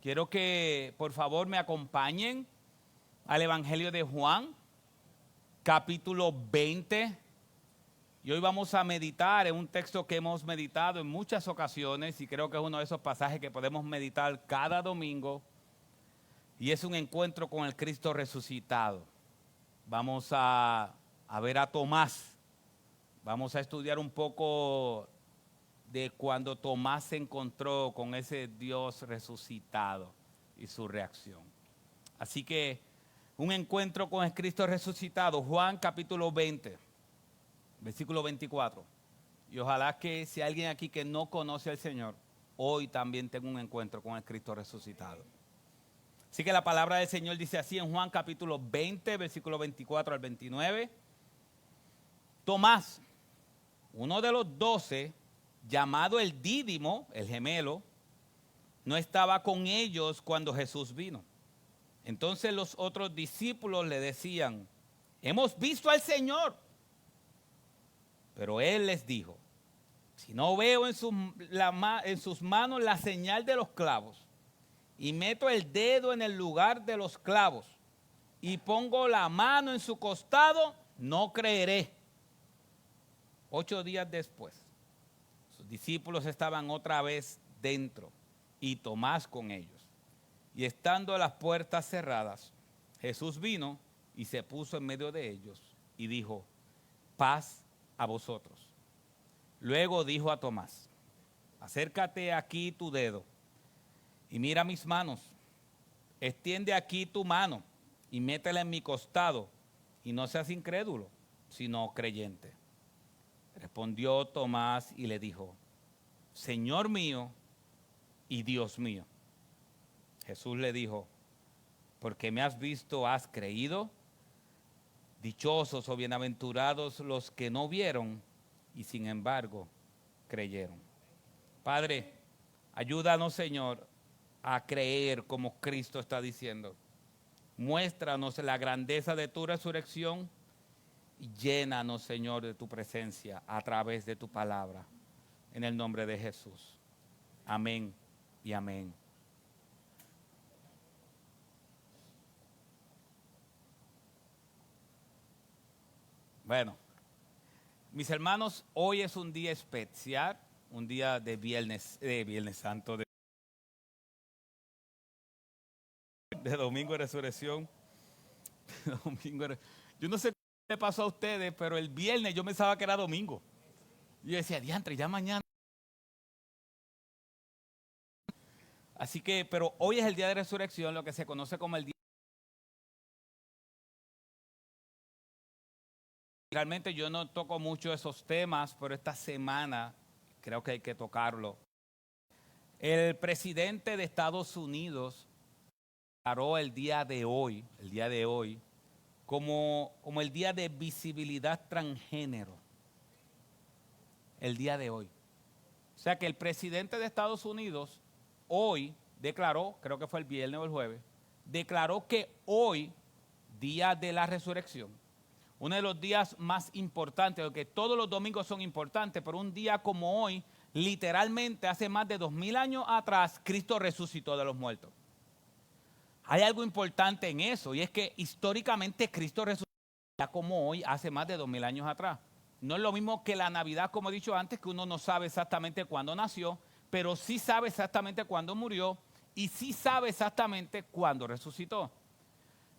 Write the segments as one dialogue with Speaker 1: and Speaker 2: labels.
Speaker 1: Quiero que por favor me acompañen al Evangelio de Juan, capítulo 20. Y hoy vamos a meditar en un texto que hemos meditado en muchas ocasiones y creo que es uno de esos pasajes que podemos meditar cada domingo. Y es un encuentro con el Cristo resucitado. Vamos a ver a Tomás. Vamos a estudiar un poco de cuando Tomás se encontró con ese Dios resucitado y su reacción. Así que un encuentro con el Cristo resucitado, Juan capítulo 20, versículo 24. Y ojalá que si hay alguien aquí que no conoce al Señor, hoy también tenga un encuentro con el Cristo resucitado. Así que la palabra del Señor dice así en Juan capítulo 20, versículo 24 al 29. Tomás, uno de los 12, llamado el Dídimo, el gemelo, no estaba con ellos cuando Jesús vino. Entonces los otros discípulos le decían: hemos visto al Señor. Pero él les dijo: si no veo en sus manos la señal de los clavos, y meto el dedo en el lugar de los clavos, y pongo la mano en su costado, no creeré. 8 días después, sus discípulos estaban otra vez dentro, y Tomás con ellos. Y estando las puertas cerradas, Jesús vino y se puso en medio de ellos y dijo: paz a vosotros. Luego dijo a Tomás: acércate aquí tu dedo y mira mis manos. Extiende aquí tu mano y métela en mi costado, y no seas incrédulo, sino creyente. Respondió Tomás y le dijo: Señor mío y Dios mío. Jesús le dijo: porque me has visto, has creído. Dichosos o bienaventurados los que no vieron y sin embargo creyeron. Padre, ayúdanos, Señor, a creer como Cristo está diciendo. Muéstranos la grandeza de tu resurrección y llénanos, Señor, de tu presencia a través de tu palabra. En el nombre de Jesús. Amén y amén. Bueno, mis hermanos, hoy es un día especial, un día de Viernes Santo, de Domingo de Resurrección. Yo no sé qué le pasó a ustedes, pero el viernes yo pensaba que era domingo. Yo decía: diantre, ya mañana. Así que, pero hoy es el día de resurrección, lo que se conoce como el día. Realmente yo no toco mucho esos temas, pero esta semana creo que hay que tocarlo. El presidente de Estados Unidos declaró el día de hoy, como el día de visibilidad transgénero. El día de hoy. O sea que el presidente de Estados Unidos hoy declaró, creo que fue el viernes o el jueves, declaró que hoy, día de la resurrección, uno de los días más importantes, porque todos los domingos son importantes, pero un día como hoy, literalmente hace más de 2000 años atrás, Cristo resucitó de los muertos. Hay algo importante en eso, y es que históricamente Cristo resucitó como hoy, hace más de 2000 años atrás. No es lo mismo que la Navidad, como he dicho antes, que uno no sabe exactamente cuándo nació, pero sí sabe exactamente cuándo murió y sí sabe exactamente cuándo resucitó.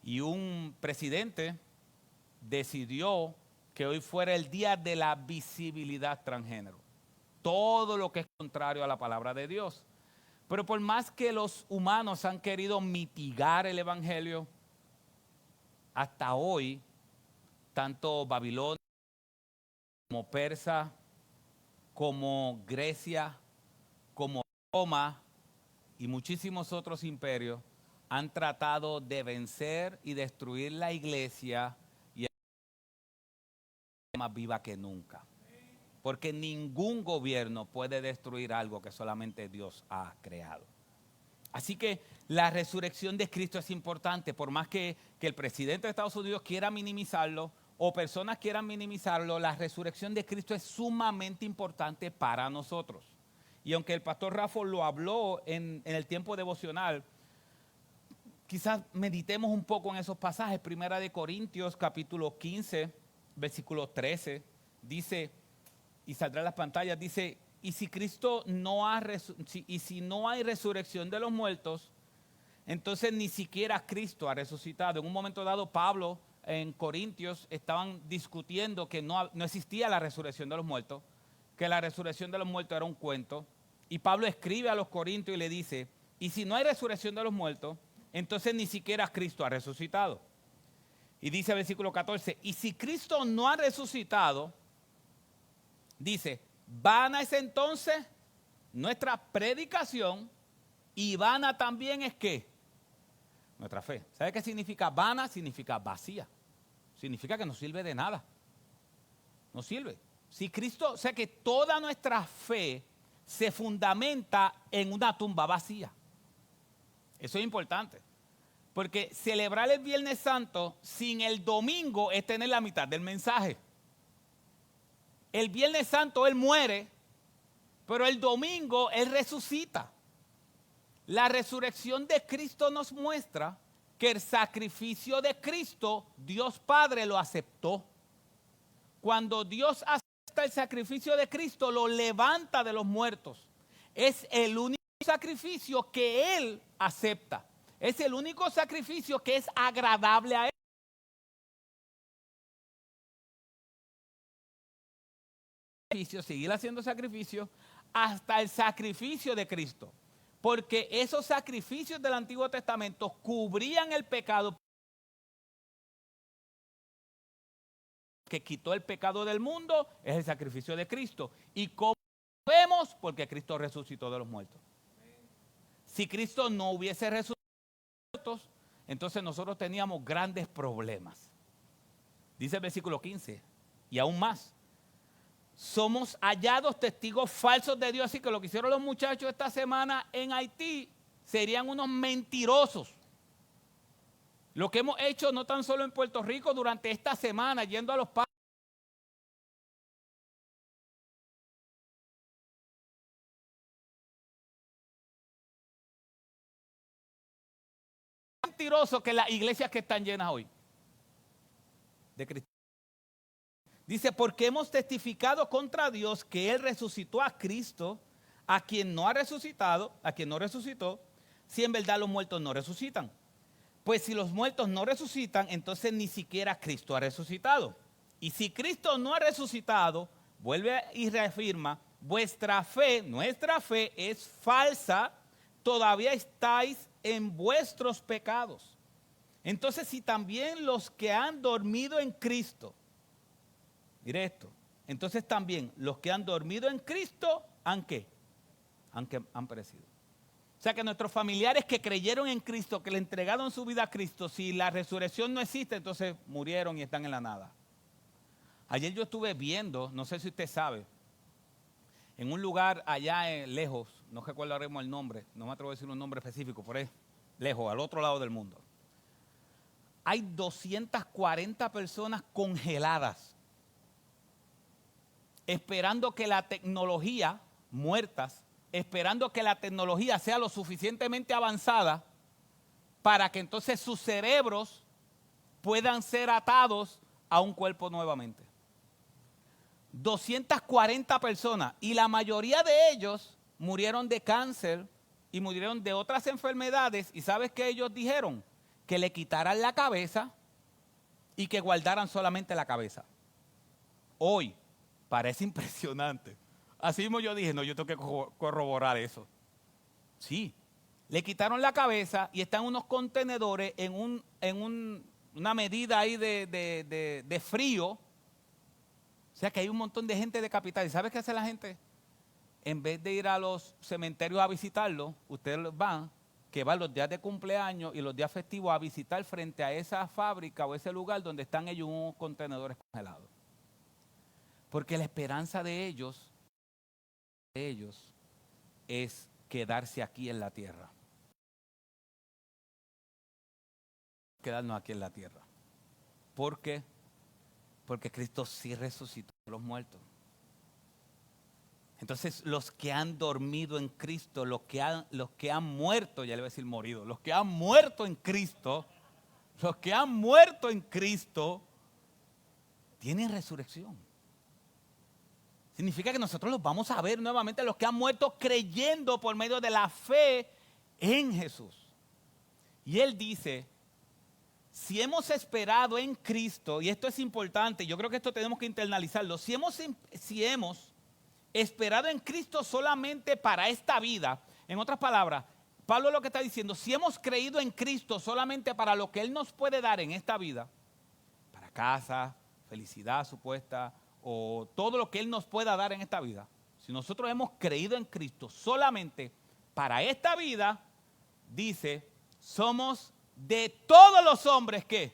Speaker 1: Y un presidente decidió que hoy fuera el día de la visibilidad transgénero. Todo lo que es contrario a la palabra de Dios. Pero por más que los humanos han querido mitigar el evangelio, hasta hoy, tanto Babilonia como Persa, como Grecia, como Roma y muchísimos otros imperios han tratado de vencer y destruir la iglesia y es más viva que nunca. Porque ningún gobierno puede destruir algo que solamente Dios ha creado. Así que la resurrección de Cristo es importante, por más que el presidente de Estados Unidos quiera minimizarlo o personas quieran minimizarlo, la resurrección de Cristo es sumamente importante para nosotros. Y aunque el pastor Rafa lo habló en el tiempo devocional, quizás meditemos un poco en esos pasajes. Primera de Corintios, capítulo 15, versículo 13, dice, y saldrá en las pantallas, dice, y si Cristo y si no hay resurrección de los muertos, entonces ni siquiera Cristo ha resucitado. En un momento dado, Pablo en Corintios estaban discutiendo que no existía la resurrección de los muertos, que la resurrección de los muertos era un cuento. Y Pablo escribe a los corintios y le dice, y si no hay resurrección de los muertos, entonces ni siquiera Cristo ha resucitado. Y dice el versículo 14, y si Cristo no ha resucitado, dice, vana es entonces nuestra predicación y vana también es ¿qué? Nuestra fe. ¿Sabe qué significa vana? Significa vacía. Significa que no sirve de nada. No sirve. Si Cristo, o sea que toda nuestra fe se fundamenta en una tumba vacía. Eso es importante. Porque celebrar el Viernes Santo sin el domingo es tener la mitad del mensaje. El Viernes Santo Él muere, pero el domingo Él resucita. La resurrección de Cristo nos muestra que el sacrificio de Cristo, Dios Padre lo aceptó. Cuando Dios acepta el sacrificio de Cristo, lo levanta de los muertos. Es el único sacrificio que Él acepta. Es el único sacrificio que es agradable a Él. Seguir haciendo sacrificio hasta el sacrificio de Cristo. Porque esos sacrificios del Antiguo Testamento cubrían el pecado que quitó el pecado del mundo, es el sacrificio de Cristo. Y como vemos, porque Cristo resucitó de los muertos. Si Cristo no hubiese resucitado, entonces nosotros teníamos grandes problemas. Dice el versículo 15, y aún más. Somos hallados testigos falsos de Dios, así que lo que hicieron los muchachos esta semana en Haití serían unos mentirosos. Lo que hemos hecho no tan solo en Puerto Rico durante esta semana, yendo a los parques. Mentirosos que las iglesias que están llenas hoy de cristianos. Dice, porque hemos testificado contra Dios que Él resucitó a Cristo, a quien no ha resucitado, a quien no resucitó, si en verdad los muertos no resucitan. Pues si los muertos no resucitan, entonces ni siquiera Cristo ha resucitado. Y si Cristo no ha resucitado, vuelve y reafirma, vuestra fe, nuestra fe es falsa, todavía estáis en vuestros pecados. Entonces si también los que han dormido en Cristo, mire esto, entonces también los que han dormido en Cristo, ¿han qué? Han perecido. O sea que nuestros familiares que creyeron en Cristo, que le entregaron su vida a Cristo, si la resurrección no existe, entonces murieron y están en la nada. Ayer yo estuve viendo, no sé si usted sabe, en un lugar allá lejos, no recuerdo ahora mismo el nombre, no me atrevo a decir un nombre específico, por ahí, lejos, al otro lado del mundo. Hay 240 personas congeladas, esperando que la tecnología, muertas, esperando que la tecnología sea lo suficientemente avanzada para que entonces sus cerebros puedan ser atados a un cuerpo nuevamente. 240 personas y la mayoría de ellos murieron de cáncer y murieron de otras enfermedades. ¿Y sabes qué ellos dijeron? Que le quitaran la cabeza y que guardaran solamente la cabeza. Hoy parece impresionante. Así mismo yo dije, no, yo tengo que corroborar eso. Sí, le quitaron la cabeza y están unos contenedores en una medida ahí de frío. O sea que hay un montón de gente decapitada. ¿Y sabes qué hace la gente? En vez de ir a los cementerios a visitarlos, ustedes van los días de cumpleaños y los días festivos a visitar frente a esa fábrica o ese lugar donde están ellos unos contenedores congelados. Porque la esperanza de ellos es quedarse aquí en la tierra. Quedarnos aquí en la tierra. ¿Por qué? Porque Cristo sí resucitó a los muertos. Entonces los que han dormido en Cristo, los que han muerto, ya le voy a decir morido, los que han muerto en Cristo, tienen resurrección. Significa que nosotros los vamos a ver nuevamente, los que han muerto creyendo por medio de la fe en Jesús. Y él dice, si hemos esperado en Cristo, y esto es importante, yo creo que esto tenemos que internalizarlo, si hemos esperado en Cristo solamente para esta vida, en otras palabras, Pablo lo que está diciendo, si hemos creído en Cristo solamente para lo que Él nos puede dar en esta vida, para casa, felicidad supuesta, o todo lo que Él nos pueda dar en esta vida, si nosotros hemos creído en Cristo solamente para esta vida, dice, somos de todos los hombres que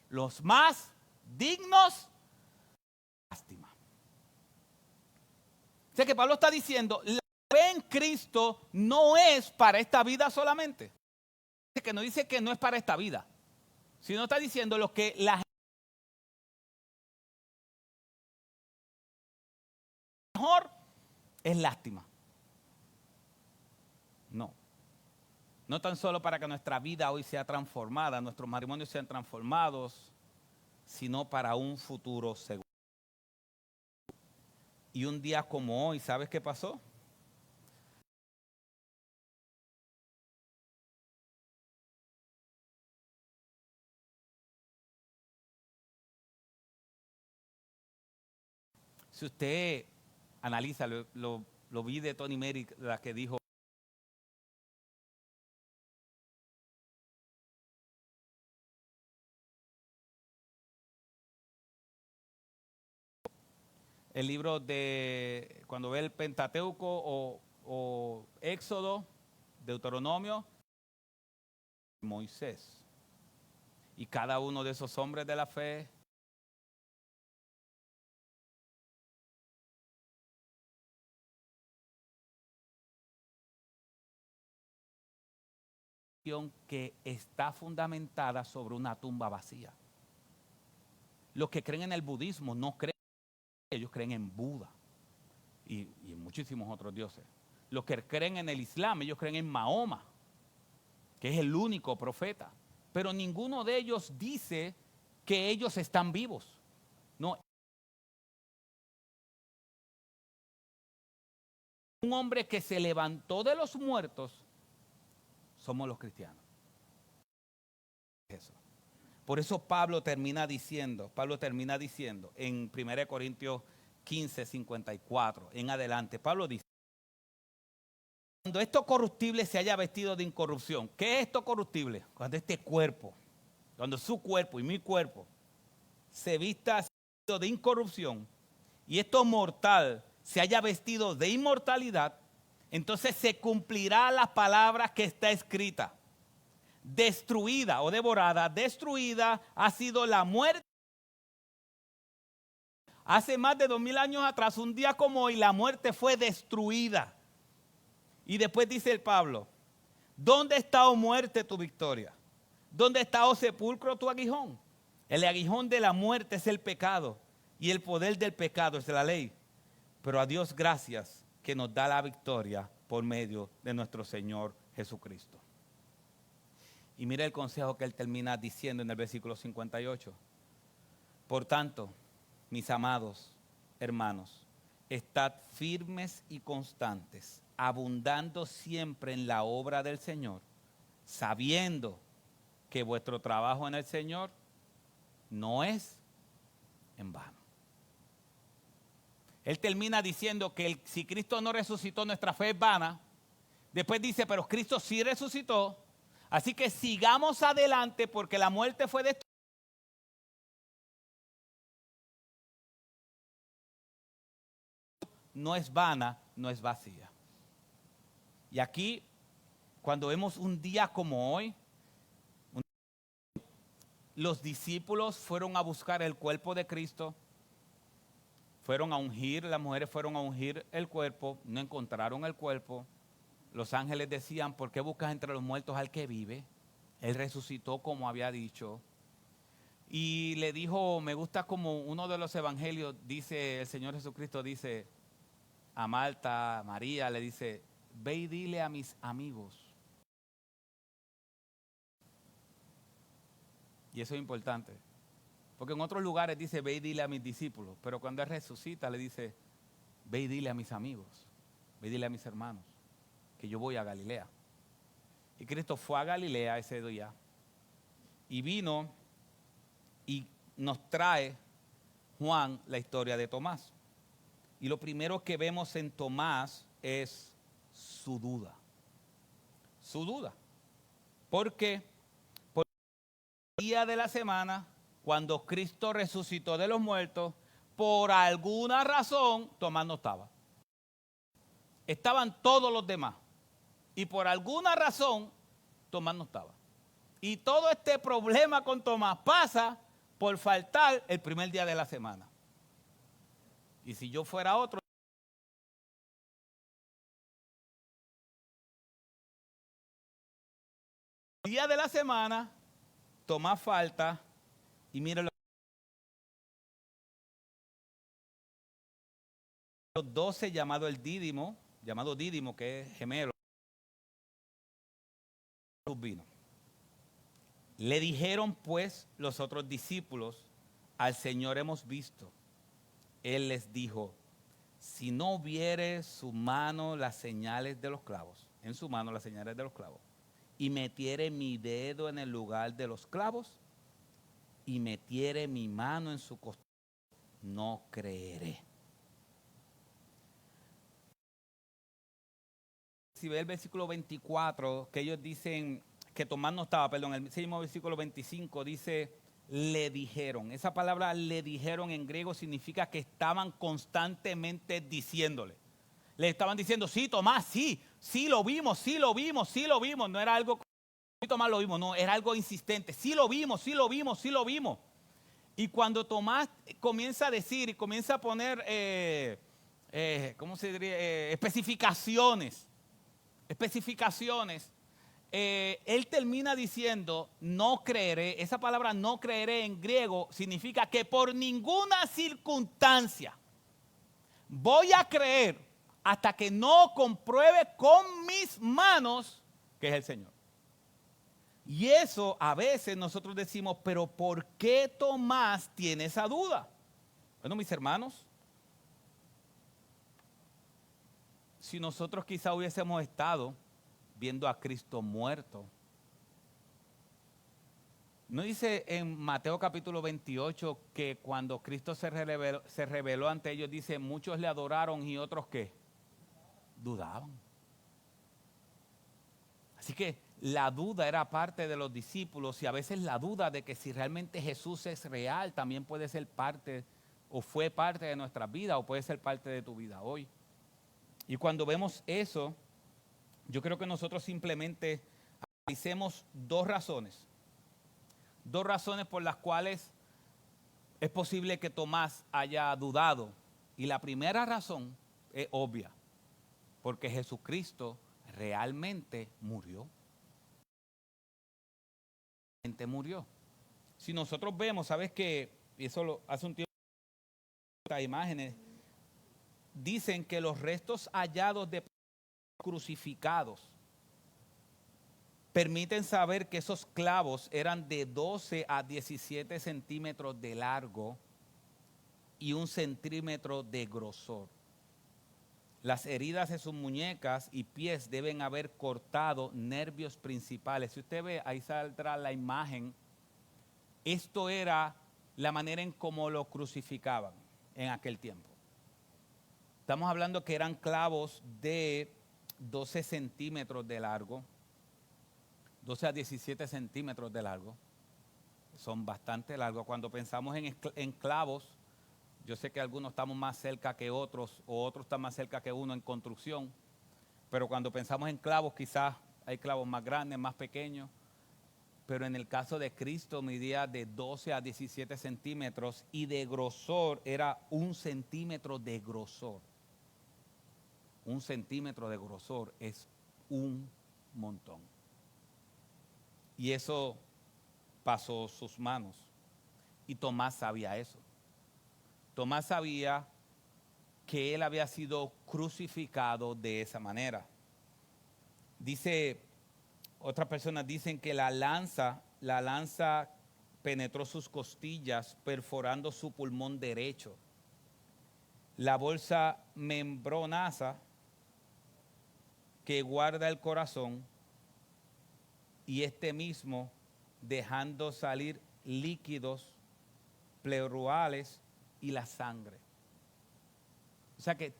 Speaker 1: los más dignos de lástima. O sea que Pablo está diciendo, la fe en Cristo no es para esta vida solamente. Que no dice que no es para esta vida, sino está diciendo lo que la gente mejor es lástima. No tan solo para que nuestra vida hoy sea transformada, nuestros matrimonios sean transformados, sino para un futuro seguro. Y un día como hoy, ¿sabes qué pasó? Si usted analiza, lo vi de Tony Merrick, la que dijo, el libro de, cuando ve el Pentateuco o Éxodo, Deuteronomio, Moisés. Y cada uno de esos hombres de la fe que está fundamentada sobre una tumba vacía. Los que creen en el budismo no creen, ellos creen en Buda y en muchísimos otros dioses. Los que creen en el Islam, ellos creen en Mahoma, que es el único profeta. Pero ninguno de ellos dice que ellos están vivos. No. Un hombre que se levantó de los muertos, somos los cristianos. Eso. Por eso Pablo termina diciendo en 1 Corintios 15, 54, en adelante, Pablo dice, cuando esto corruptible se haya vestido de incorrupción. ¿Qué es esto corruptible? Cuando este cuerpo, cuando su cuerpo y mi cuerpo se vista de incorrupción y esto mortal se haya vestido de inmortalidad, entonces se cumplirá la palabra que está escrita. Destruida o devorada, destruida ha sido la muerte. Hace más de 2000 años atrás, un día como hoy, la muerte fue destruida. Y después dice el Pablo, ¿dónde está, oh muerte, tu victoria? ¿Dónde está, oh sepulcro, tu aguijón? El aguijón de la muerte es el pecado y el poder del pecado es la ley. Pero a Dios gracias que nos da la victoria por medio de nuestro Señor Jesucristo. Y mira el consejo que él termina diciendo en el versículo 58. Por tanto, mis amados hermanos, estad firmes y constantes, abundando siempre en la obra del Señor, sabiendo que vuestro trabajo en el Señor no es en vano. Él termina diciendo que si Cristo no resucitó, nuestra fe es vana. Después dice, pero Cristo sí resucitó. Así que sigamos adelante porque la muerte fue destruida. No es vana, no es vacía. Y aquí, cuando vemos un día como hoy, los discípulos fueron a buscar el cuerpo de Cristo, fueron a ungir, las mujeres fueron a ungir el cuerpo, no encontraron el cuerpo. Los ángeles decían, ¿por qué buscas entre los muertos al que vive? Él resucitó como había dicho. Y le dijo, me gusta como uno de los evangelios dice, el Señor Jesucristo dice, a Marta, a María, le dice, ve y dile a mis amigos. Y eso es importante. Porque en otros lugares dice, ve y dile a mis discípulos. Pero cuando Él resucita, le dice, ve y dile a mis amigos. Ve y dile a mis hermanos que yo voy a Galilea. Y Cristo fue a Galilea ese día. Y vino y nos trae Juan la historia de Tomás. Y lo primero que vemos en Tomás es su duda. Su duda. Porque por el día de la semana, cuando Cristo resucitó de los muertos, por alguna razón Tomás no estaba. Estaban todos los demás. Y por alguna razón Tomás no estaba. Y todo este problema con Tomás pasa por faltar el primer día de la semana. Y si yo fuera otro, el día de la semana, Tomás falta y mire los 12 llamado Dídimo, que es gemelo, vino. Le dijeron pues los otros discípulos, al Señor hemos visto. Él les dijo, si no viere su mano las señales de los clavos, en su mano las señales de los clavos, y metiere mi dedo en el lugar de los clavos, y metiere mi mano en su costado, no creeré. Si ve el versículo 24, que ellos dicen que Tomás no estaba, perdón, el mismo versículo 25 dice, le dijeron. Esa palabra le dijeron en griego significa que estaban constantemente diciéndole. Le estaban diciendo, sí, Tomás, sí lo vimos, sí lo vimos, sí lo vimos. No era algo, sí, Tomás lo vimos, no, era algo insistente. Sí lo vimos, sí lo vimos, sí lo vimos. Y cuando Tomás comienza a decir y comienza a poner, ¿cómo se diría? Especificaciones, él termina diciendo, no creeré. Esa palabra no creeré en griego significa que por ninguna circunstancia voy a creer hasta que no compruebe con mis manos que es el Señor. Y eso a veces nosotros decimos, pero ¿por qué Tomás tiene esa duda? Bueno, mis hermanos, si nosotros quizá hubiésemos estado viendo a Cristo muerto, ¿no dice en Mateo capítulo 28 que cuando Cristo se reveló ante ellos, dice, muchos le adoraron y otros ¿qué? Dudaban. Así que la duda era parte de los discípulos y a veces la duda de que si realmente Jesús es real también puede ser parte o fue parte de nuestra vida o puede ser parte de tu vida hoy. Y cuando vemos eso, yo creo que nosotros simplemente analicemos dos razones por las cuales es posible que Tomás haya dudado. Y la primera razón es obvia, porque Jesucristo realmente murió. Si nosotros vemos, sabes que, y eso hace un tiempo, estas imágenes, dicen que los restos hallados de crucificados permiten saber que esos clavos eran de 12 a 17 centímetros de largo y 1 centímetro de grosor. Las heridas de sus muñecas y pies deben haber cortado nervios principales. Si usted ve, ahí saldrá la imagen. Esto era la manera en cómo lo crucificaban en aquel tiempo. Estamos hablando que eran clavos de 12 centímetros de largo, 12 a 17 centímetros de largo. Son bastante largos. Cuando pensamos en clavos, yo sé que algunos estamos más cerca que otros, o otros están más cerca que uno en construcción, pero cuando pensamos en clavos, quizás hay clavos más grandes, más pequeños, pero en el caso de Cristo medía de 12 a 17 centímetros y de grosor era 1 centímetro de grosor. 1 centímetro de grosor es un montón. Y eso pasó sus manos. Y Tomás sabía eso. Tomás sabía que él había sido crucificado de esa manera. Dice, otras personas dicen que la lanza penetró sus costillas, perforando su pulmón derecho. La bolsa membranosa que guarda el corazón y este mismo dejando salir líquidos pleurales y la sangre. O sea que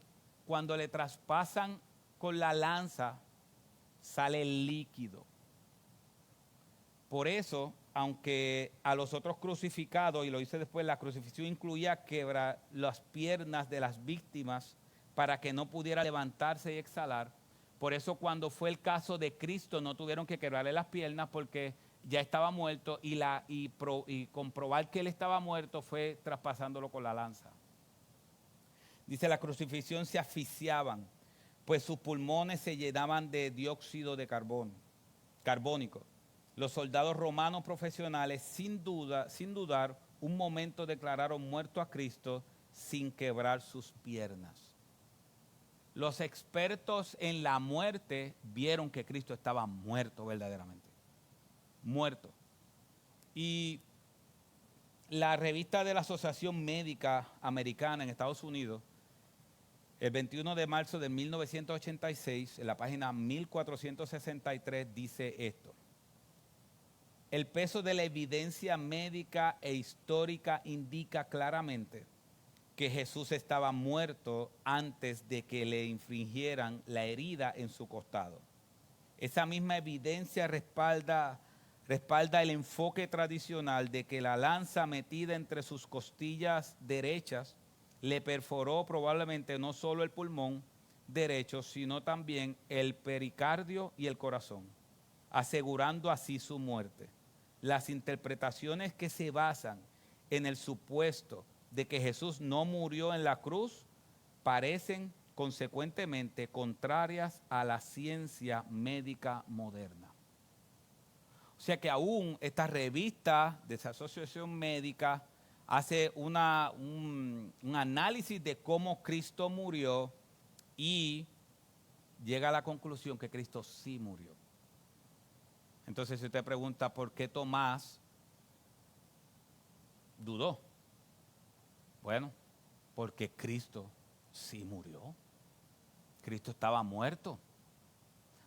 Speaker 1: cuando le traspasan con la lanza, sale el líquido. Por eso, aunque a los otros crucificados, y lo hice después, la crucifixión incluía quebrar las piernas de las víctimas para que no pudiera levantarse y exhalar. Por eso cuando fue el caso de Cristo no tuvieron que quebrarle las piernas porque ya estaba muerto y comprobar que él estaba muerto fue traspasándolo con la lanza. Dice, la crucifixión se asfixiaban, pues sus pulmones se llenaban de dióxido de carbónico. Los soldados romanos profesionales, sin dudar, un momento declararon muerto a Cristo sin quebrar sus piernas. Los expertos en la muerte vieron que Cristo estaba muerto verdaderamente. Muerto. Y la revista de la Asociación Médica Americana en Estados Unidos, el 21 de marzo de 1986, en la página 1463, dice esto. El peso de la evidencia médica e histórica indica claramente que Jesús estaba muerto antes de que le infligieran la herida en su costado. Esa misma evidencia respalda el enfoque tradicional de que la lanza metida entre sus costillas derechas le perforó probablemente no solo el pulmón derecho, sino también el pericardio y el corazón, asegurando así su muerte. Las interpretaciones que se basan en el supuesto de que Jesús no murió en la cruz parecen consecuentemente contrarias a la ciencia médica moderna. O sea que aún esta revista de esa asociación médica hace un análisis de cómo Cristo murió y llega a la conclusión que Cristo sí murió. Entonces, si usted pregunta por qué Tomás dudó, bueno, porque Cristo sí murió. Cristo estaba muerto.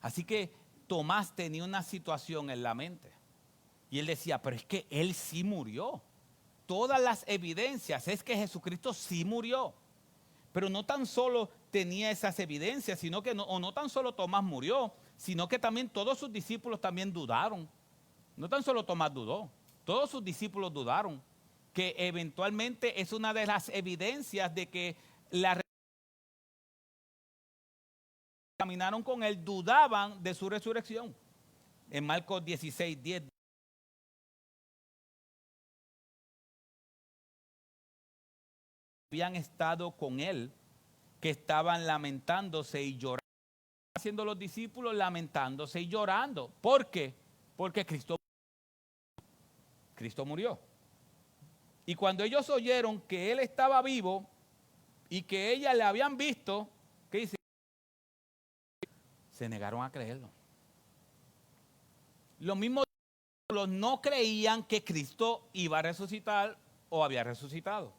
Speaker 1: Así que Tomás tenía una situación en la mente. Y él decía, pero es que él sí murió. Todas las evidencias es que Jesucristo sí murió. Pero no tan solo tenía esas evidencias, sino que no tan solo Tomás murió, sino que también todos sus discípulos también dudaron. No tan solo Tomás dudó, todos sus discípulos dudaron, que eventualmente es una de las evidencias de que la caminaron con él, dudaban de su resurrección. En Marcos 16:10 habían estado con él, que estaban lamentándose y llorando, haciendo los discípulos lamentándose y llorando. ¿Por qué? Porque Cristo murió. Y cuando ellos oyeron que él estaba vivo y que ellas le habían visto, ¿qué dice? Se negaron a creerlo. Los mismos discípulos no creían que Cristo iba a resucitar o había resucitado.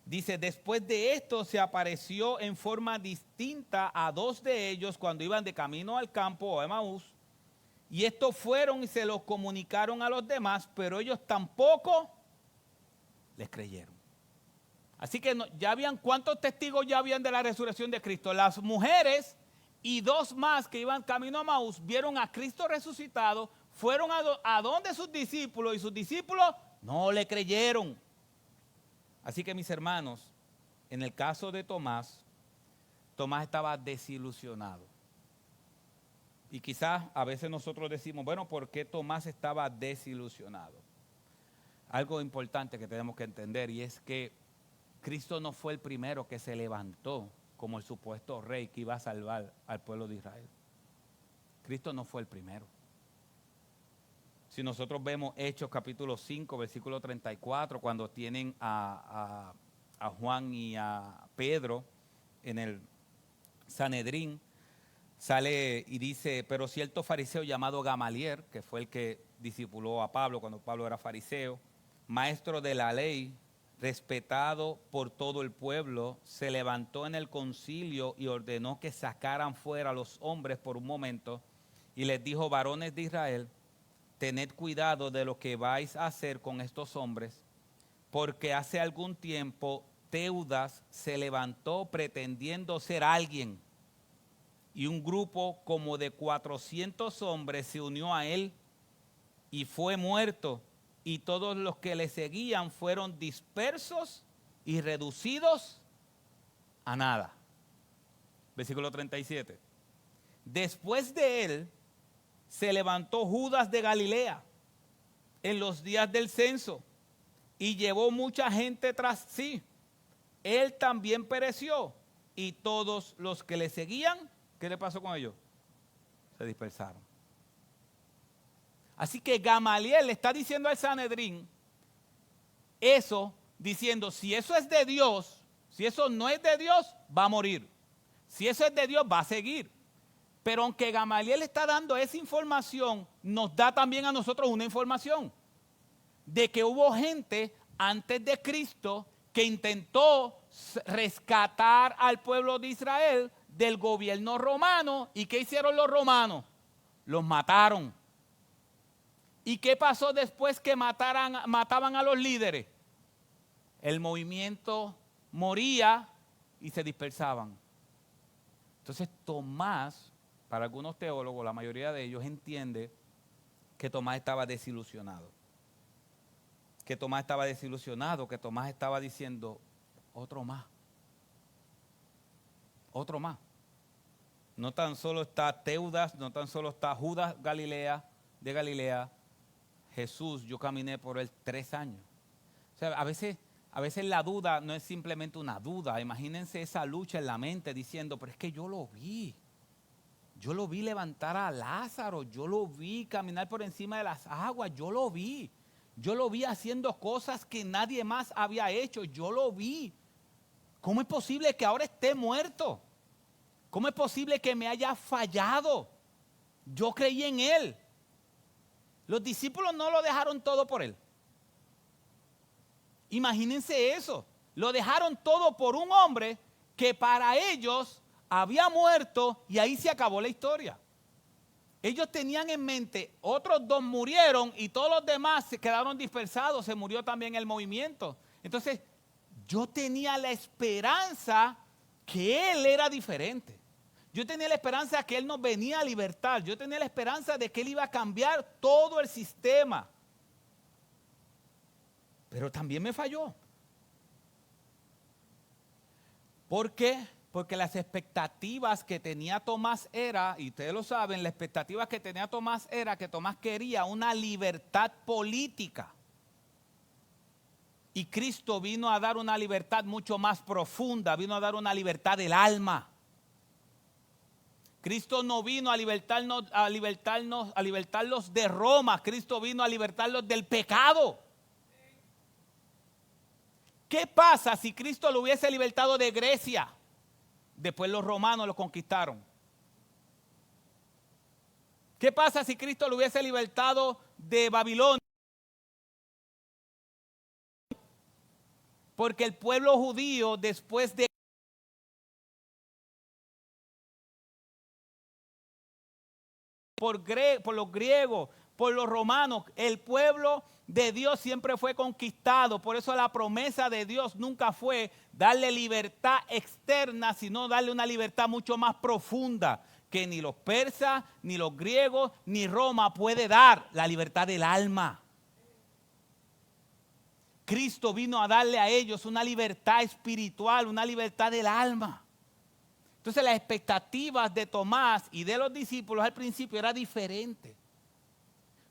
Speaker 1: Dice, después de esto se apareció en forma distinta a dos de ellos cuando iban de camino al campo o a Emaús. Y estos fueron y se los comunicaron a los demás, pero ellos tampoco les creyeron. Así que ya habían, ¿cuántos testigos ya habían de la resurrección de Cristo? Las mujeres y dos más que iban camino a Emaús vieron a Cristo resucitado, fueron a donde sus discípulos y sus discípulos no le creyeron. Así que mis hermanos, en el caso de Tomás estaba desilusionado. Y quizás a veces nosotros decimos, bueno, ¿por qué Tomás estaba desilusionado? Algo importante que tenemos que entender, y es que Cristo no fue el primero que se levantó como el supuesto rey que iba a salvar al pueblo de Israel. Cristo no fue el primero. Si nosotros vemos Hechos capítulo 5, versículo 34, cuando tienen a a Juan y a Pedro en el Sanedrín, sale y dice, pero cierto fariseo llamado Gamaliel, que fue el que discipuló a Pablo cuando Pablo era fariseo, maestro de la ley, respetado por todo el pueblo, se levantó en el concilio y ordenó que sacaran fuera a los hombres por un momento y les dijo, varones de Israel, tened cuidado de lo que vais a hacer con estos hombres, porque hace algún tiempo Teudas se levantó pretendiendo ser alguien y un grupo como de 400 hombres se unió a él y fue muerto, y todos los que le seguían fueron dispersos y reducidos a nada. Versículo 37. Después de él se levantó Judas de Galilea en los días del censo y llevó mucha gente tras sí. Él también pereció y todos los que le seguían, ¿qué le pasó con ellos? Se dispersaron. Así que Gamaliel le está diciendo al Sanedrín eso, diciendo, si eso es de Dios, si eso no es de Dios, va a morir. Si eso es de Dios, va a seguir. Pero aunque Gamaliel está dando esa información, nos da también a nosotros una información de que hubo gente antes de Cristo que intentó rescatar al pueblo de Israel del gobierno romano. ¿Y qué hicieron los romanos? Los mataron. ¿Y qué pasó después que mataban a los líderes? El movimiento moría y se dispersaban. Entonces Tomás, para algunos teólogos, la mayoría de ellos entiende que Tomás estaba desilusionado. Que Tomás estaba desilusionado, que Tomás estaba diciendo, otro más. Otro más. No tan solo está Teudas, no tan solo está Judas de Galilea, Jesús, yo caminé por él 3 años. O sea, a veces la duda no es simplemente una duda. Imagínense esa lucha en la mente diciendo, pero es que yo lo vi. Yo lo vi levantar a Lázaro, yo lo vi caminar por encima de las aguas, yo lo vi. Yo lo vi haciendo cosas que nadie más había hecho, yo lo vi. ¿Cómo es posible que ahora esté muerto? ¿Cómo es posible que me haya fallado? Yo creí en él. Los discípulos no lo dejaron todo por él. Imagínense eso. Lo dejaron todo por un hombre que para ellos había muerto y ahí se acabó la historia. Ellos tenían en mente, otros 2 murieron y todos los demás se quedaron dispersados, se murió también el movimiento. Entonces, yo tenía la esperanza que él era diferente. Yo tenía la esperanza que él nos venía a libertar. Yo tenía la esperanza de que él iba a cambiar todo el sistema. Pero también me falló. ¿Por qué? Porque las expectativas que tenía Tomás era, y ustedes lo saben, las expectativas que tenía Tomás era que Tomás quería una libertad política. Y Cristo vino a dar una libertad mucho más profunda, vino a dar una libertad del alma. Cristo no vino a libertarnos de Roma, Cristo vino a libertarlos del pecado. ¿Qué pasa si Cristo lo hubiese libertado de Grecia? Después los romanos lo conquistaron. ¿Qué pasa si Cristo lo hubiese libertado de Babilonia? Porque el pueblo judío después de por los griegos, por los romanos, el pueblo de Dios siempre fue conquistado. Por eso la promesa de Dios nunca fue darle libertad externa, sino darle una libertad mucho más profunda que ni los persas, ni los griegos, ni Roma puede dar, la libertad del alma. Cristo vino a darle a ellos una libertad espiritual, una libertad del alma. Entonces las expectativas de Tomás y de los discípulos al principio era diferente.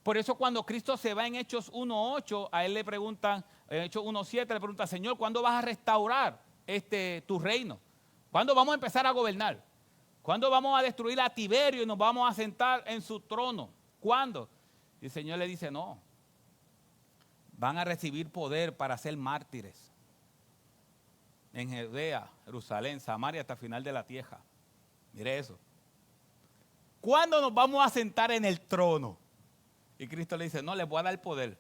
Speaker 1: Por eso cuando Cristo se va en Hechos 1.8, a él le preguntan, en Hechos 1.7 le preguntan, Señor, ¿cuándo vas a restaurar tu reino? ¿Cuándo vamos a empezar a gobernar? ¿Cuándo vamos a destruir a Tiberio y nos vamos a sentar en su trono? ¿Cuándo? Y el Señor le dice, no, van a recibir poder para ser mártires. en Judea, Jerusalén, Samaria, hasta el final de la tierra. Mire eso. ¿Cuándo nos vamos a sentar en el trono? Y Cristo le dice, no, les voy a dar poder,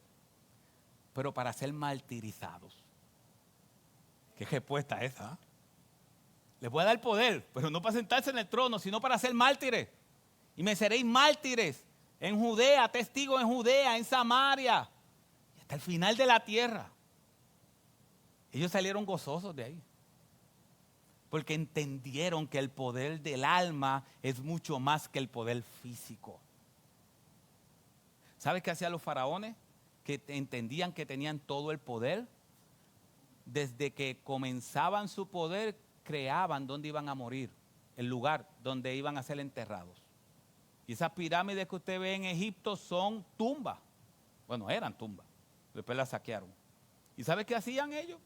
Speaker 1: pero para ser martirizados. ¿Qué respuesta es esa? Les voy a dar poder, pero no para sentarse en el trono, sino para ser mártires. Y me seréis mártires en Judea, testigos en Judea, en Samaria, y hasta el final de la tierra. Ellos salieron gozosos de ahí, porque entendieron que el poder del alma es mucho más que el poder físico. ¿Sabes qué hacían los faraones? Que entendían que tenían todo el poder. Desde que comenzaban su poder, creaban dónde iban a morir, el lugar donde iban a ser enterrados. Y esas pirámides que usted ve en Egipto son tumbas. Bueno, eran tumbas. Después las saquearon. ¿Y sabe qué hacían ellos?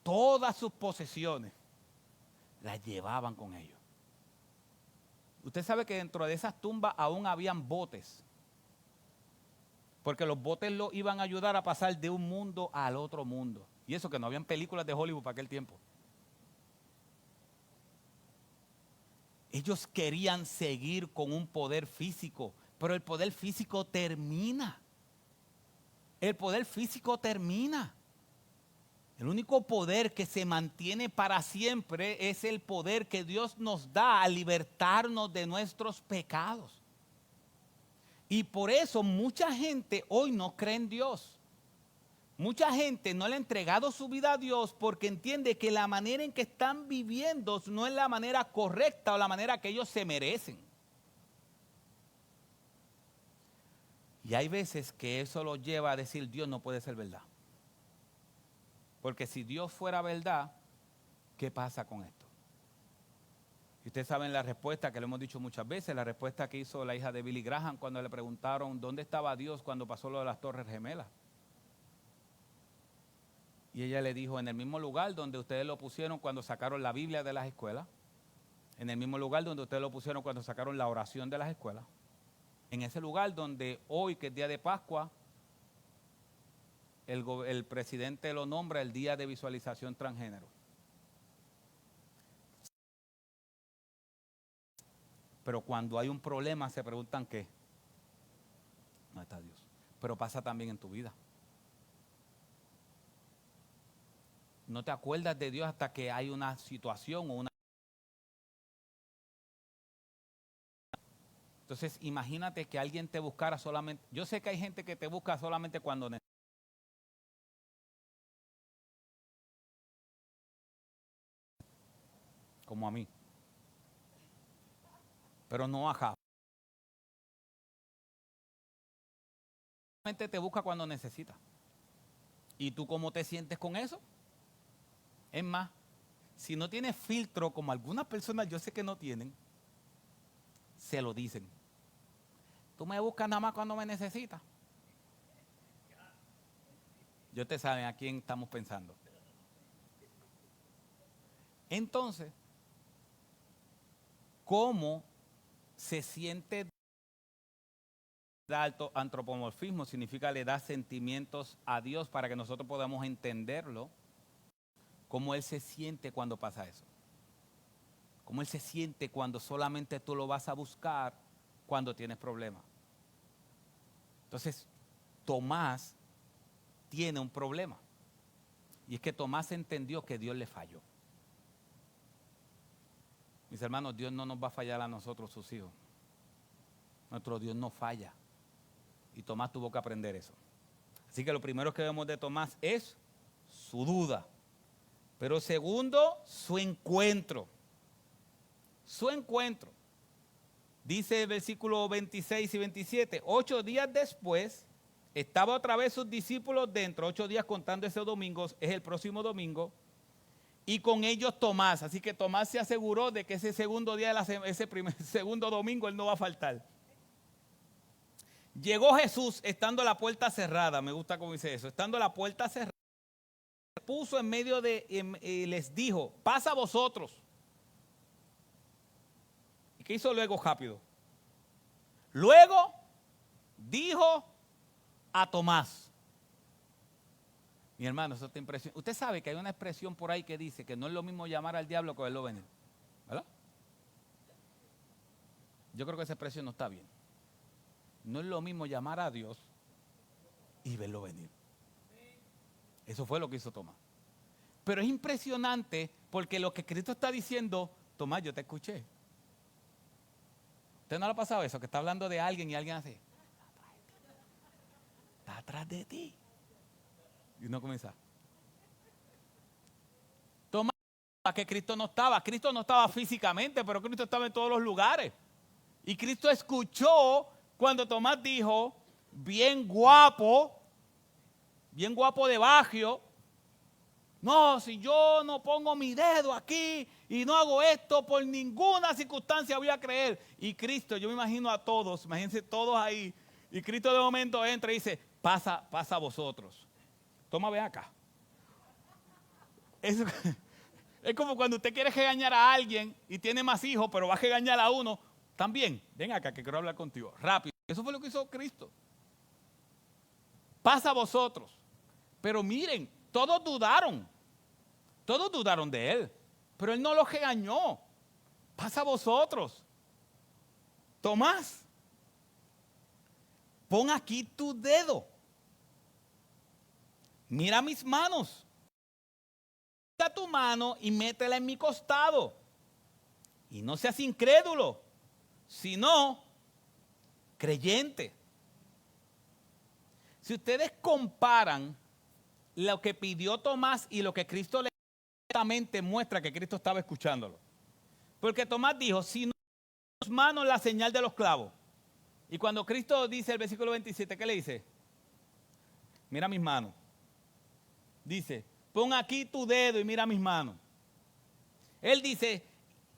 Speaker 1: Todas sus posesiones las llevaban con ellos. Usted sabe que dentro de esas tumbas aún habían botes. Porque los botes los iban a ayudar a pasar de un mundo al otro mundo. Y eso que no habían películas de Hollywood para aquel tiempo. Ellos querían seguir con un poder físico, pero el poder físico termina. El poder físico termina. El único poder que se mantiene para siempre es el poder que Dios nos da a libertarnos de nuestros pecados. Y por eso mucha gente hoy no cree en Dios. Mucha gente no le ha entregado su vida a Dios porque entiende que la manera en que están viviendo no es la manera correcta o la manera que ellos se merecen. Y hay veces que eso los lleva a decir, Dios no puede ser verdad. Porque si Dios fuera verdad, ¿qué pasa con esto? Y ustedes saben la respuesta que le hemos dicho muchas veces, la respuesta que hizo la hija de Billy Graham cuando le preguntaron dónde estaba Dios cuando pasó lo de las Torres Gemelas. Y ella le dijo, en el mismo lugar donde ustedes lo pusieron cuando sacaron la Biblia de las escuelas, en el mismo lugar donde ustedes lo pusieron cuando sacaron la oración de las escuelas, en ese lugar donde hoy, que es día de Pascua, el presidente lo nombra el día de visualización transgénero. Pero cuando hay un problema se preguntan ¿qué? No está Dios. Pero pasa también en tu vida. No te acuerdas de Dios hasta que hay una situación o una... Entonces imagínate que alguien te buscara solamente... Yo sé que hay gente que te busca solamente cuando necesita. Como a mí. Pero no a solamente te busca cuando necesita. ¿Y tú cómo te sientes con eso? Es más, si no tienes filtro, como algunas personas yo sé que no tienen, se lo dicen. Tú me buscas nada más cuando me necesitas. Yo te saben a quién estamos pensando. Entonces, ¿cómo se siente? Alto antropomorfismo significa le da sentimientos a Dios para que nosotros podamos entenderlo. ¿Cómo Él se siente cuando pasa eso? ¿Cómo Él se siente cuando solamente tú lo vas a buscar cuando tienes problemas? Entonces, Tomás tiene un problema. Y es que Tomás entendió que Dios le falló. Mis hermanos, Dios no nos va a fallar a nosotros, sus hijos. Nuestro Dios no falla. Y Tomás tuvo que aprender eso. Así que lo primero que vemos de Tomás es su duda. Pero segundo, su encuentro. Su encuentro. Dice el versículo 26 y 27. 8 días después, estaba otra vez sus discípulos dentro. 8 días contando ese domingo, es el próximo domingo. Y con ellos Tomás. Así que Tomás se aseguró de que ese segundo día, segundo domingo, él no va a faltar. Llegó Jesús estando la puerta cerrada. Me gusta cómo dice eso. Estando la puerta cerrada. Puso en medio les dijo, pasa a vosotros. ¿Y qué hizo luego rápido? Luego dijo a Tomás, Mi hermano, eso te impresiona. Usted sabe que hay una expresión por ahí que dice que no es lo mismo llamar al diablo que verlo venir. ¿Verdad? Yo creo que esa expresión no está bien. No es lo mismo llamar a Dios y verlo venir. Eso fue lo que hizo Tomás. Pero es impresionante porque lo que Cristo está diciendo, Tomás, yo te escuché. ¿Usted no le ha pasado eso? Que está hablando de alguien y alguien hace, está atrás de ti. Y uno comienza. Tomás, que Cristo no estaba físicamente, pero Cristo estaba en todos los lugares. Y Cristo escuchó cuando Tomás dijo, bien guapo de Bagio, no, si yo no pongo mi dedo aquí y no hago esto, por ninguna circunstancia voy a creer. Y Cristo, yo me imagino a todos, imagínense todos ahí, y Cristo de momento entra y dice, pasa a vosotros. Toma, ven acá. Eso, es como cuando usted quiere regañar a alguien y tiene más hijos, pero va a regañar a uno. También, ven acá que quiero hablar contigo, rápido. Eso fue lo que hizo Cristo. Pasa a vosotros. Pero miren, todos dudaron de él, pero él no los regañó. Pasa a vosotros. Tomás, pon aquí tu dedo. Mira mis manos. Mira tu mano y métela en mi costado. Y no seas incrédulo, sino creyente. Si ustedes comparan lo que pidió Tomás y lo que Cristo le dio, muestra que Cristo estaba escuchándolo. Porque Tomás dijo, si no en tus manos la señal de los clavos. Y cuando Cristo dice el versículo 27, ¿qué le dice? Mira mis manos. Dice, pon aquí tu dedo y mira mis manos. Él dice,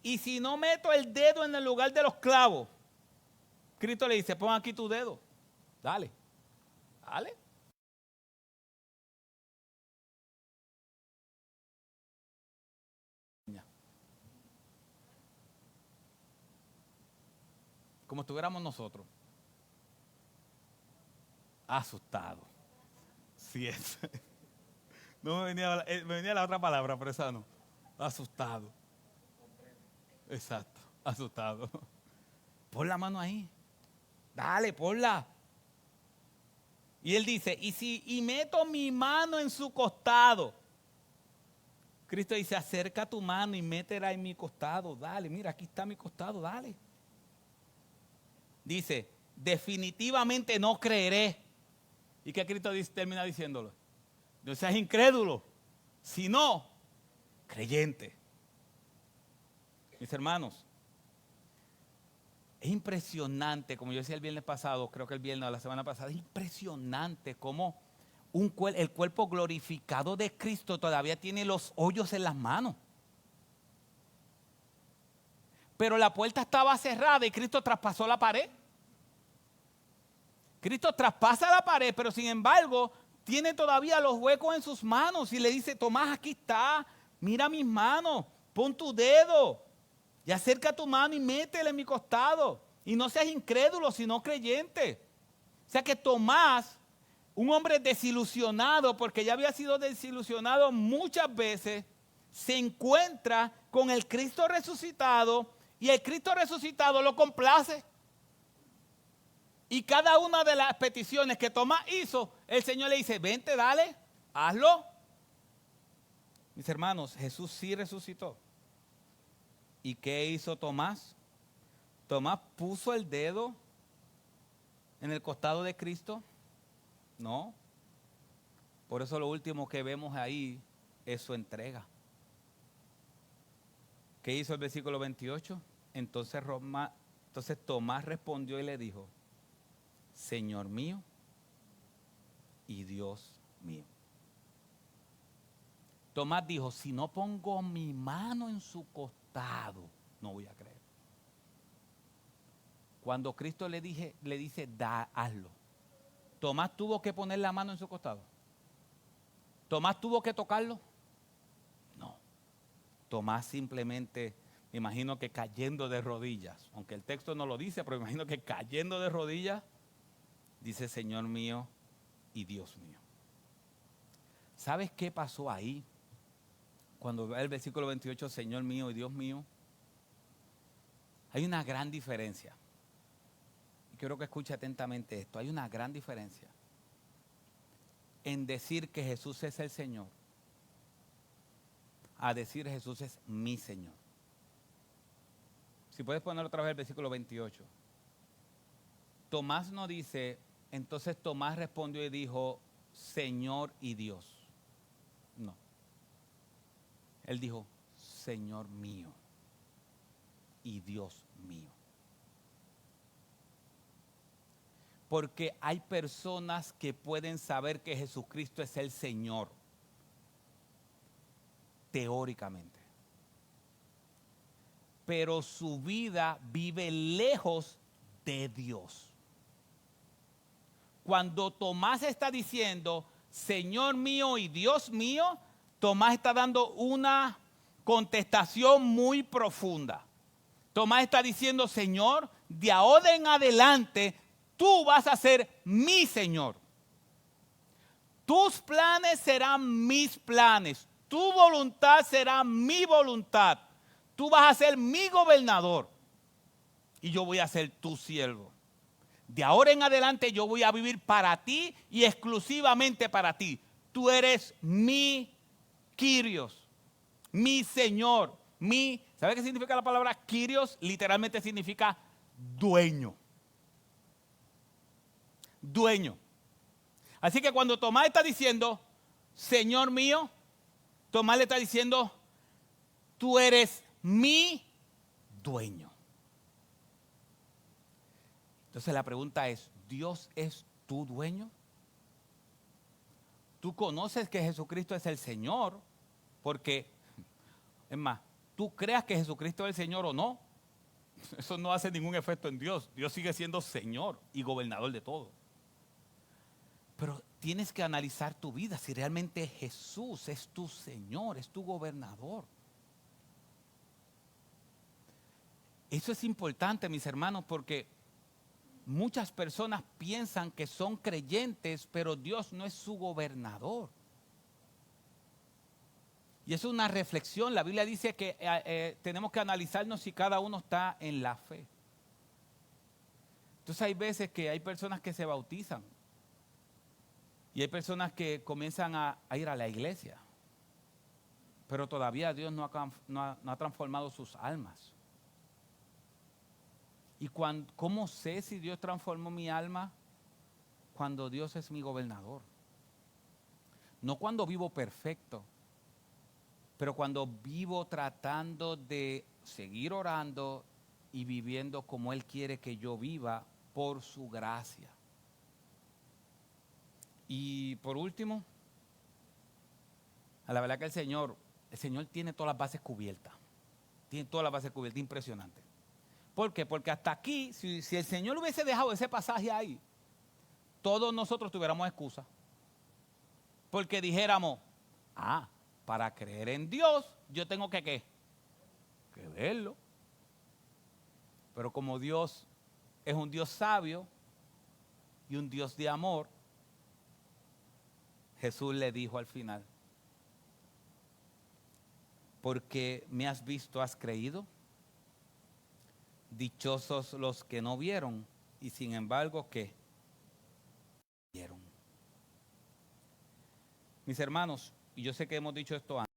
Speaker 1: y si no meto el dedo en el lugar de los clavos, Cristo le dice, pon aquí tu dedo. Dale. Como estuviéramos nosotros. Asustados. Sí es. No me venía la otra palabra, pero esa no. Asustado. Exacto, asustado. Pon la mano ahí. Dale, ponla. Y él dice, y meto mi mano en su costado. Cristo dice, acerca tu mano y métela en mi costado. Dale, mira, aquí está mi costado, dale. Dice, definitivamente no creeré. ¿Y qué Cristo termina diciéndolo? No seas incrédulo, sino creyente. Mis hermanos, es impresionante, como yo decía el viernes pasado, creo que el viernes o la semana pasada, es impresionante cómo el cuerpo glorificado de Cristo todavía tiene los hoyos en las manos. Pero la puerta estaba cerrada y Cristo traspasó la pared. Cristo traspasa la pared, pero sin embargo tiene todavía los huecos en sus manos y le dice, Tomás, aquí está, mira mis manos, pon tu dedo y acerca tu mano y métela en mi costado. Y no seas incrédulo, sino creyente. O sea que Tomás, un hombre desilusionado, porque ya había sido desilusionado muchas veces, se encuentra con el Cristo resucitado y el Cristo resucitado lo complace. Y cada una de las peticiones que Tomás hizo, el Señor le dice, vente, dale, hazlo. Mis hermanos, Jesús sí resucitó. ¿Y qué hizo Tomás? Tomás puso el dedo en el costado de Cristo. No. Por eso lo último que vemos ahí es su entrega. ¿Qué hizo el versículo 28? Entonces Tomás respondió y le dijo, Señor mío y Dios mío. Tomás dijo, si no pongo mi mano en su costado, no voy a creer. Cuando Cristo le dice, hazlo. Tomás tuvo que poner la mano en su costado. Tomás tuvo que tocarlo. No. Tomás simplemente, me imagino que cayendo de rodillas, aunque el texto no lo dice, pero me imagino que cayendo de rodillas, dice, Señor mío y Dios mío. ¿Sabes qué pasó ahí? Cuando ve el versículo 28, Señor mío y Dios mío, hay una gran diferencia. Y quiero que escuche atentamente esto. Hay una gran diferencia en decir que Jesús es el Señor a decir Jesús es mi Señor. Si puedes poner otra vez el versículo 28. Tomás no dice, entonces Tomás respondió y dijo, Señor y Dios. No. Él dijo, Señor mío y Dios mío. Porque hay personas que pueden saber que Jesucristo es el Señor, teóricamente. Pero su vida vive lejos de Dios. Cuando Tomás está diciendo, Señor mío y Dios mío, Tomás está dando una contestación muy profunda. Tomás está diciendo, Señor, de ahora en adelante, tú vas a ser mi Señor. Tus planes serán mis planes. Tu voluntad será mi voluntad. Tú vas a ser mi gobernador. Y yo voy a ser tu siervo. De ahora en adelante yo voy a vivir para ti y exclusivamente para ti. Tú eres mi Kyrios, mi Señor, mi... ¿Sabe qué significa la palabra Kyrios? Literalmente significa dueño. Dueño. Así que cuando Tomás está diciendo, Señor mío, Tomás le está diciendo, tú eres mi dueño. Entonces la pregunta es, ¿Dios es tu dueño? Tú conoces que Jesucristo es el Señor, porque, es más, tú creas que Jesucristo es el Señor o no, eso no hace ningún efecto en Dios. Dios sigue siendo Señor y gobernador de todo. Pero tienes que analizar tu vida, si realmente Jesús es tu Señor, es tu gobernador. Eso es importante, mis hermanos, porque muchas personas piensan que son creyentes, pero Dios no es su gobernador. Y eso es una reflexión. La Biblia dice que tenemos que analizarnos si cada uno está en la fe. Entonces hay veces que hay personas que se bautizan y hay personas que comienzan a ir a la iglesia, pero todavía Dios no ha transformado sus almas. ¿Y cómo sé si Dios transformó mi alma? Cuando Dios es mi gobernador. No cuando vivo perfecto, pero cuando vivo tratando de seguir orando y viviendo como Él quiere que yo viva por su gracia. Y por último, a la verdad que el Señor tiene todas las bases cubiertas. Tiene todas las bases cubiertas, impresionante. ¿Por qué? Porque hasta aquí, si el Señor hubiese dejado ese pasaje ahí, todos nosotros tuviéramos excusa. Porque dijéramos, para creer en Dios, yo tengo que verlo. Pero como Dios es un Dios sabio y un Dios de amor, Jesús le dijo al final, porque me has visto, has creído. Dichosos los que no vieron y sin embargo que vieron. Mis hermanos, y yo sé que hemos dicho esto antes,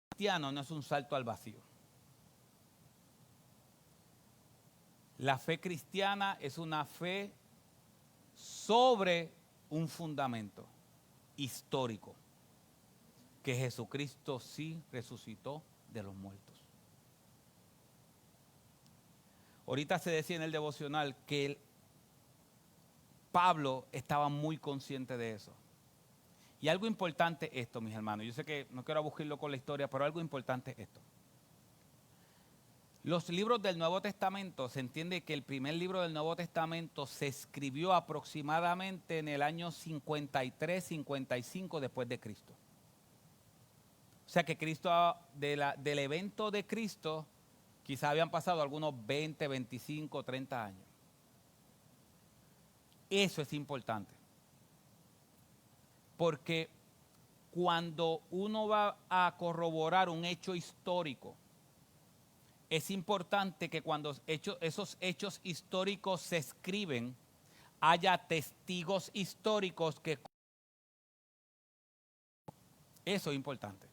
Speaker 1: el cristiano no es un salto al vacío. La fe cristiana es una fe sobre un fundamento histórico, que Jesucristo sí resucitó de los muertos. Ahorita se decía en el devocional que Pablo estaba muy consciente de eso. Y algo importante esto, mis hermanos. Yo sé que no quiero aburrirlo con la historia, pero algo importante es esto. Los libros del Nuevo Testamento, se entiende que el primer libro del Nuevo Testamento se escribió aproximadamente en el año 53, 55 después de Cristo. O sea que Cristo, del evento de Cristo, quizás habían pasado algunos 20, 25, 30 años. Eso es importante. Porque cuando uno va a corroborar un hecho histórico, es importante que cuando esos hechos históricos se escriben, haya testigos históricos que... Eso es importante.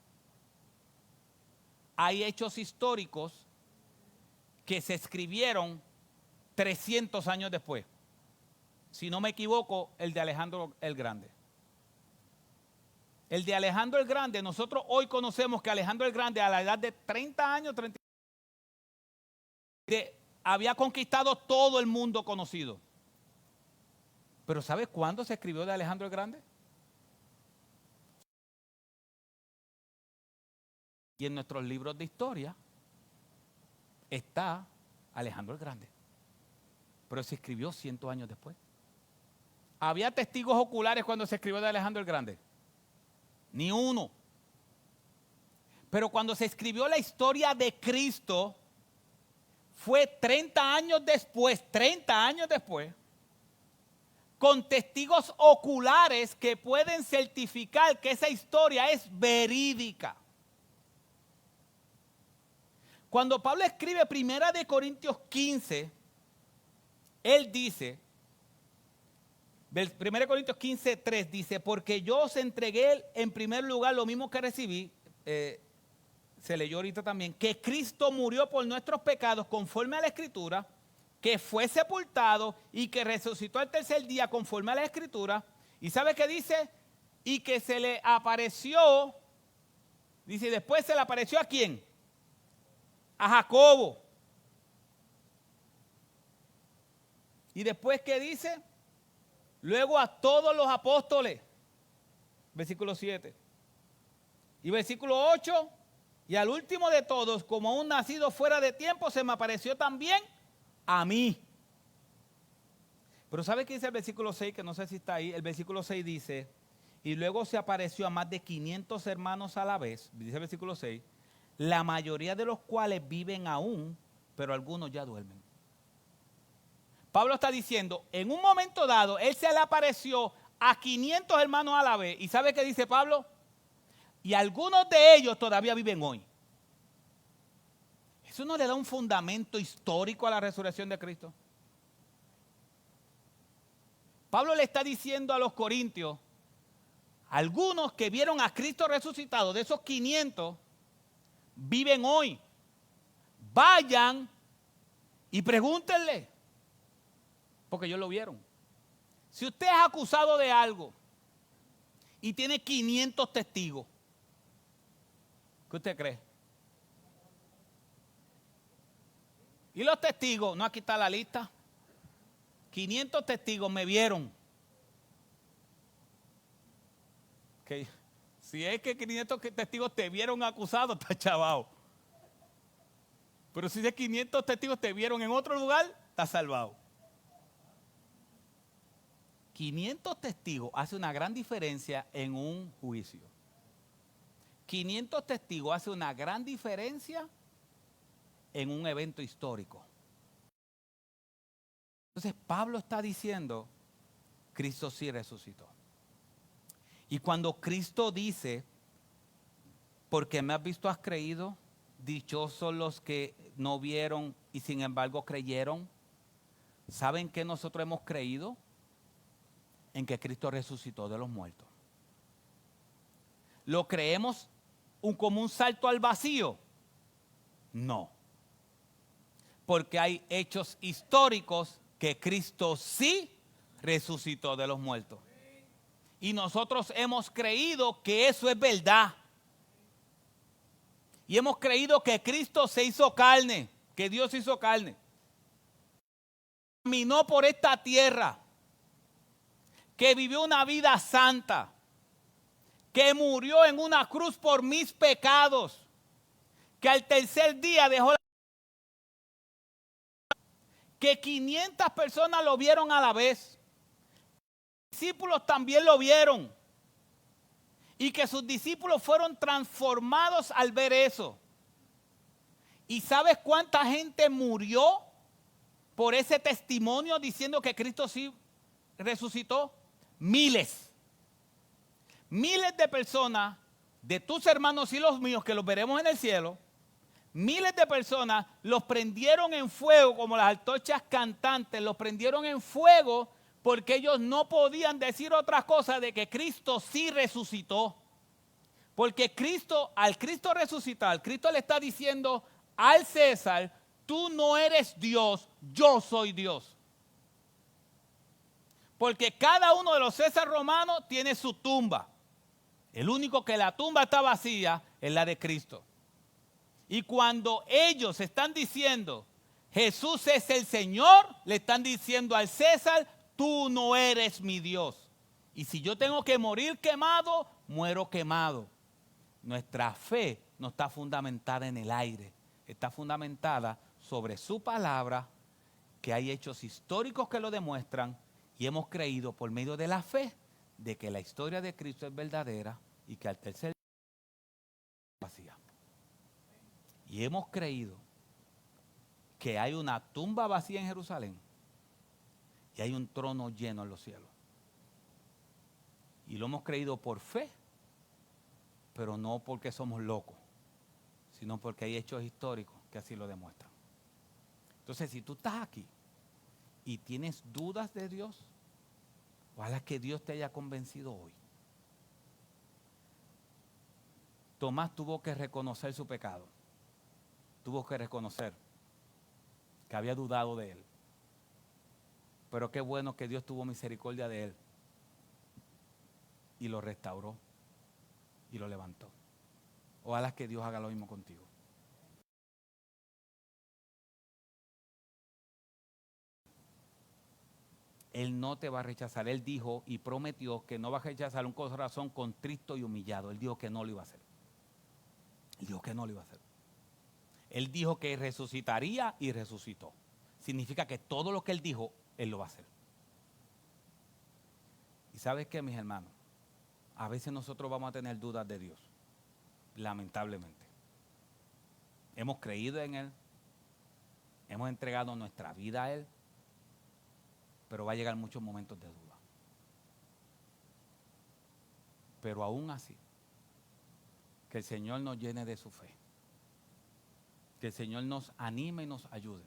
Speaker 1: Hay hechos históricos que se escribieron 300 años después. Si no me equivoco, el de Alejandro el Grande. El de Alejandro el Grande, nosotros hoy conocemos que Alejandro el Grande a la edad de 30 años, había conquistado todo el mundo conocido. Pero ¿sabes cuándo se escribió de Alejandro el Grande? Y en nuestros libros de historia está Alejandro el Grande. Pero se escribió 100 años después. ¿Había testigos oculares cuando se escribió de Alejandro el Grande? Ni uno. Pero cuando se escribió la historia de Cristo, fue 30 años después, con testigos oculares que pueden certificar que esa historia es verídica. Cuando Pablo escribe 1 Corintios 15, él dice, 1 Corintios 15, 3 dice, porque yo os entregué en primer lugar lo mismo que recibí, se leyó ahorita también, que Cristo murió por nuestros pecados conforme a la Escritura, que fue sepultado y que resucitó al tercer día conforme a la Escritura. ¿Y sabe qué dice? Y que se le apareció, dice, después se le apareció ¿a quién? A Jacobo. Y después, ¿qué dice? Luego a todos los apóstoles. Versículo 7. Y versículo 8. Y al último de todos, como un nacido fuera de tiempo, se me apareció también a mí. Pero ¿sabe qué dice el versículo 6? Que no sé si está ahí. El versículo 6 dice, y luego se apareció a más de 500 hermanos a la vez. Dice el versículo 6. La mayoría de los cuales viven aún, pero algunos ya duermen. Pablo está diciendo, en un momento dado, él se le apareció a 500 hermanos a la vez. ¿Y sabe qué dice Pablo? Y algunos de ellos todavía viven hoy. ¿Eso no le da un fundamento histórico a la resurrección de Cristo? Pablo le está diciendo a los corintios, algunos que vieron a Cristo resucitado, de esos 500, viven hoy. Vayan y pregúntenle, porque ellos lo vieron. Si usted es acusado de algo y tiene 500 testigos, ¿qué usted cree? Y los testigos, no, aquí está la lista. 500 testigos me vieron. Okay. Si es que 500 testigos te vieron acusado, está chavado. Pero si de 500 testigos te vieron en otro lugar, está salvado. 500 testigos hace una gran diferencia en un juicio. 500 testigos hace una gran diferencia en un evento histórico. Entonces Pablo está diciendo, Cristo sí resucitó. Y cuando Cristo dice, porque me has visto has creído, dichosos los que no vieron y sin embargo creyeron. ¿Saben qué nosotros hemos creído? En que Cristo resucitó de los muertos. ¿Lo creemos como un salto al vacío? No. Porque hay hechos históricos que Cristo sí resucitó de los muertos. Y nosotros hemos creído que eso es verdad. Y hemos creído que Cristo se hizo carne, que Dios se hizo carne. Caminó por esta tierra, que vivió una vida santa, que murió en una cruz por mis pecados, que al tercer día dejó que 500 personas lo vieron a la vez. Los discípulos también lo vieron. Y que sus discípulos fueron transformados al ver eso. ¿Y sabes cuánta gente murió por ese testimonio diciendo que Cristo sí resucitó? Miles. miles de personas, de tus hermanos y los míos, que los veremos en el cielo, miles de personas los prendieron en fuego, como las antorchas cantantes, los prendieron en fuego porque ellos no podían decir otra cosa de que Cristo sí resucitó. Porque Cristo, al Cristo resucitar, Cristo le está diciendo al César, tú no eres Dios, yo soy Dios. Porque cada uno de los César romanos tiene su tumba. El único que la tumba está vacía es la de Cristo. Y cuando ellos están diciendo, Jesús es el Señor, le están diciendo al César, tú no eres mi Dios. Y si yo tengo que morir quemado, muero quemado. Nuestra fe no está fundamentada en el aire, está fundamentada sobre su palabra, que hay hechos históricos que lo demuestran, y hemos creído por medio de la fe de que la historia de Cristo es verdadera y que al tercer día vacía. Y hemos creído que hay una tumba vacía en Jerusalén y hay un trono lleno en los cielos. Y lo hemos creído por fe, pero no porque somos locos, sino porque hay hechos históricos que así lo demuestran. Entonces, si tú estás aquí y tienes dudas de Dios, ojalá que Dios te haya convencido hoy. Tomás tuvo que reconocer su pecado. Tuvo que reconocer que había dudado de él. Pero qué bueno que Dios tuvo misericordia de él y lo restauró y lo levantó. Ojalá que Dios haga lo mismo contigo. Él no te va a rechazar. Él dijo y prometió que no va a rechazar un corazón contrito y humillado. Él dijo que no lo iba a hacer. Él dijo que no lo iba a hacer. Él dijo que resucitaría y resucitó. Significa que todo lo que Él dijo, Él lo va a hacer. ¿Y sabes qué, mis hermanos? A veces nosotros vamos a tener dudas de Dios, lamentablemente. Hemos creído en Él, hemos entregado nuestra vida a Él, pero va a llegar muchos momentos de duda. Pero aún así, que el Señor nos llene de su fe. Que el Señor nos anime y nos ayude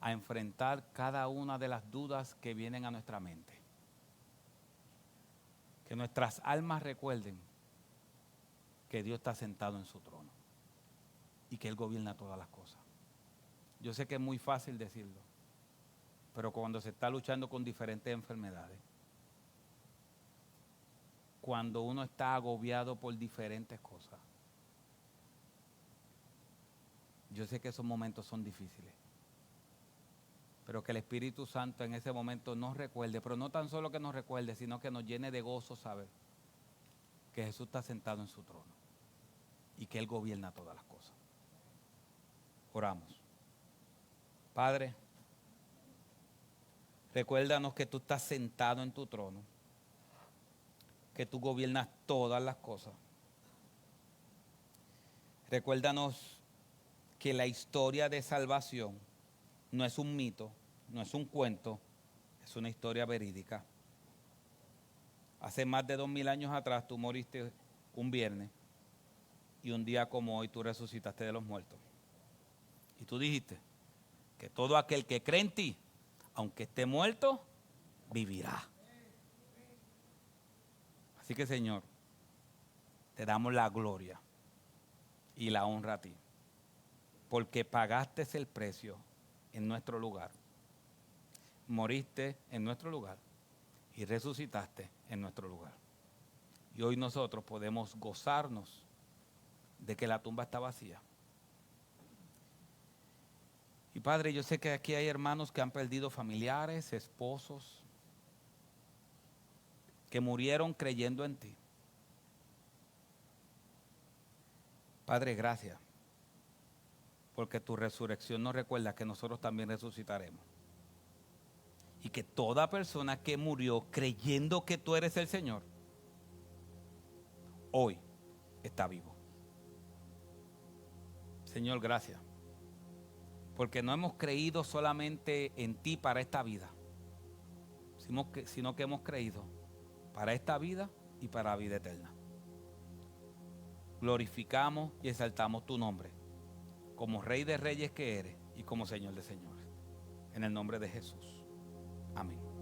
Speaker 1: a enfrentar cada una de las dudas que vienen a nuestra mente. Que nuestras almas recuerden que Dios está sentado en su trono y que Él gobierna todas las cosas. Yo sé que es muy fácil decirlo, pero cuando se está luchando con diferentes enfermedades, cuando uno está agobiado por diferentes cosas, yo sé que esos momentos son difíciles, pero que el Espíritu Santo en ese momento nos recuerde, pero no tan solo que nos recuerde, sino que nos llene de gozo saber que Jesús está sentado en su trono y que Él gobierna todas las cosas. Oramos. Padre, recuérdanos que tú estás sentado en tu trono, que tú gobiernas todas las cosas. Recuérdanos que la historia de salvación no es un mito, no es un cuento, es una historia verídica. Hace más de 2000 años atrás tú moriste un viernes y un día como hoy tú resucitaste de los muertos. Y tú dijiste que todo aquel que cree en ti, aunque esté muerto, vivirá. Así que, Señor, te damos la gloria y la honra a ti, porque pagaste el precio en nuestro lugar, moriste en nuestro lugar y resucitaste en nuestro lugar. Y hoy nosotros podemos gozarnos de que la tumba está vacía. Y Padre, yo sé que aquí hay hermanos que han perdido familiares, esposos, que murieron creyendo en ti. Padre, gracias, porque tu resurrección nos recuerda que nosotros también resucitaremos. Y que toda persona que murió creyendo que tú eres el Señor, hoy está vivo. Señor, gracias, porque no hemos creído solamente en ti para esta vida, sino que hemos creído para esta vida y para la vida eterna. Glorificamos y exaltamos tu nombre como Rey de Reyes que eres y como Señor de Señores. En el nombre de Jesús. Amén.